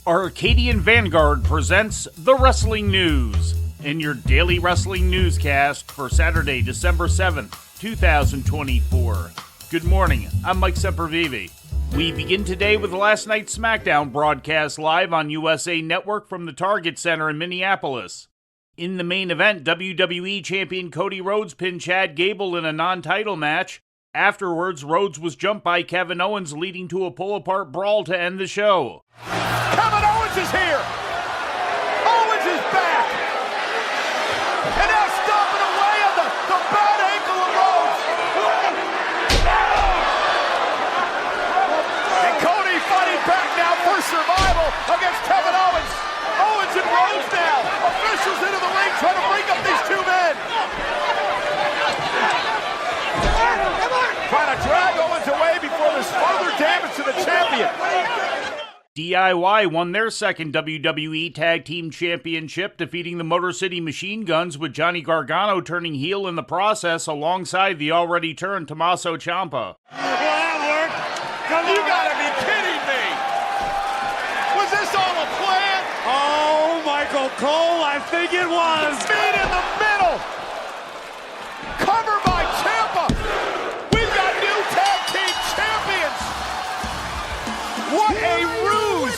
Arcadian Vanguard presents The Wrestling News in your daily wrestling newscast for Saturday, December 7th, 2024. Good morning, I'm Mike Sempervive. We begin today with last night's Smackdown broadcast live on USA Network from the Target Center in Minneapolis. In the main event, WWE Champion Cody Rhodes pinned Chad Gable in a non-title match. Afterwards, Rhodes was jumped by Kevin Owens, leading to a pull-apart brawl to end the show. Kevin Owens is here! Owens is back! And now stomping away on the bad ankle of Rhodes! And Cody fighting back now for survival against Kevin Owens! Owens and Rhodes now! Officials into the ring trying to break up these two men! Trying to drag Owens away before there's further damage to the champion! DIY won their second WWE Tag Team Championship, defeating the Motor City Machine Guns, with Johnny Gargano turning heel in the process alongside the already turned Tommaso Ciampa. Well, that worked. You gotta be kidding me! Was this all a plan? Oh, Michael Cole, I think it was. Feet in the middle! Cover by Ciampa! We've got new tag team champions! What a ruse!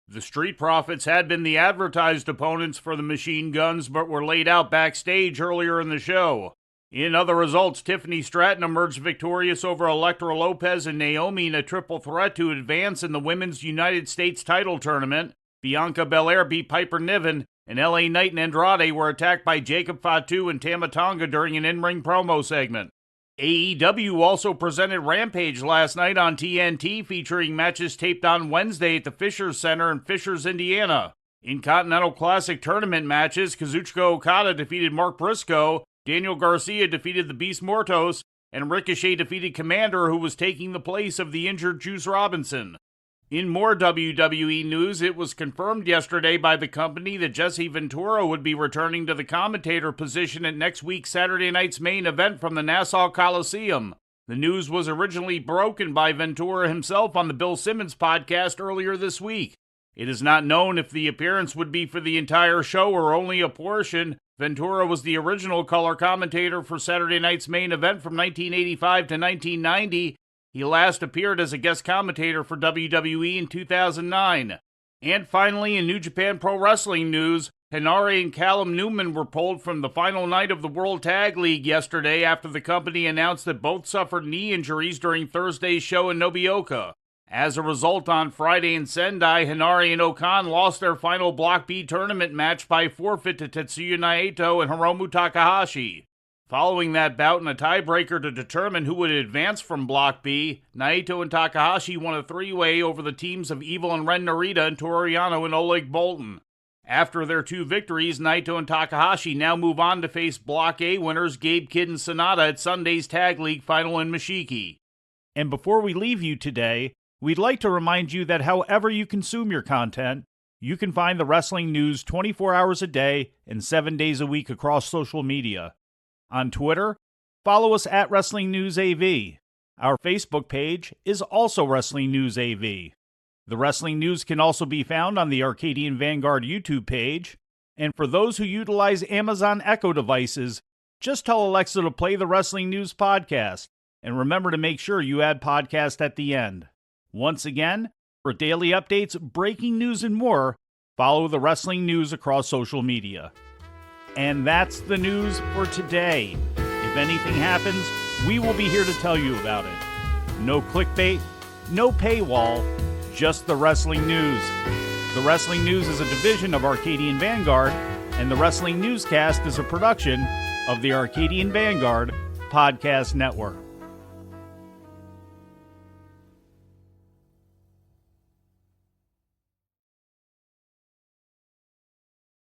The Street Profits had been the advertised opponents for the Machine Guns, but were laid out backstage earlier in the show. In other results, Tiffany Stratton emerged victorious over Elektra Lopez and Naomi in a triple threat to advance in the Women's United States title tournament. Bianca Belair beat Piper Niven, and LA Knight and Andrade were attacked by Jacob Fatu and Tama Tonga during an in-ring promo segment. AEW also presented Rampage last night on TNT, featuring matches taped on Wednesday at the Fishers Center in Fishers, Indiana. In Continental Classic tournament matches, Kazuchika Okada defeated Mark Briscoe, Daniel Garcia defeated the Beast Mortos, and Ricochet defeated Commander, who was taking the place of the injured Juice Robinson. In more WWE news, it was confirmed yesterday by the company that Jesse Ventura would be returning to the commentator position at next week's Saturday night's main event from the Nassau Coliseum. The news was originally broken by Ventura himself on the Bill Simmons podcast earlier this week. It is not known if the appearance would be for the entire show or only a portion. Ventura was the original color commentator for Saturday night's main event from 1985 to 1990. He last appeared as a guest commentator for WWE in 2009. And finally, in New Japan Pro Wrestling news, Henare and Callum Newman were pulled from the final night of the World Tag League yesterday after the company announced that both suffered knee injuries during Thursday's show in Nobioka. As a result, on Friday in Sendai, Henare and Okan lost their final Block B tournament match by forfeit to Tetsuya Naito and Hiromu Takahashi. Following that bout in a tiebreaker to determine who would advance from Block B, Naito and Takahashi won a three-way over the teams of Evil and Ren Narita and Toru Yano and Oleg Boltin. After their two victories, Naito and Takahashi now move on to face Block A winners Gabe Kidd and Sonata at Sunday's Tag League final in Mashiki. And before we leave you today, we'd like to remind you that however you consume your content, you can find the wrestling news 24 hours a day and 7 days a week across social media. On Twitter, follow us at Wrestling News AV. Our Facebook page is also Wrestling News AV. The Wrestling News can also be found on the Arcadian Vanguard YouTube page. And for those who utilize Amazon Echo devices, just tell Alexa to play the Wrestling News podcast. And remember to make sure you add podcast at the end. Once again, for daily updates, breaking news, and more, follow the Wrestling News across social media. And that's the news for today. If anything happens, we will be here to tell you about it. No clickbait, no paywall, just the wrestling news. The Wrestling News is a division of Arcadian Vanguard, and the Wrestling Newscast is a production of the Arcadian Vanguard Podcast Network.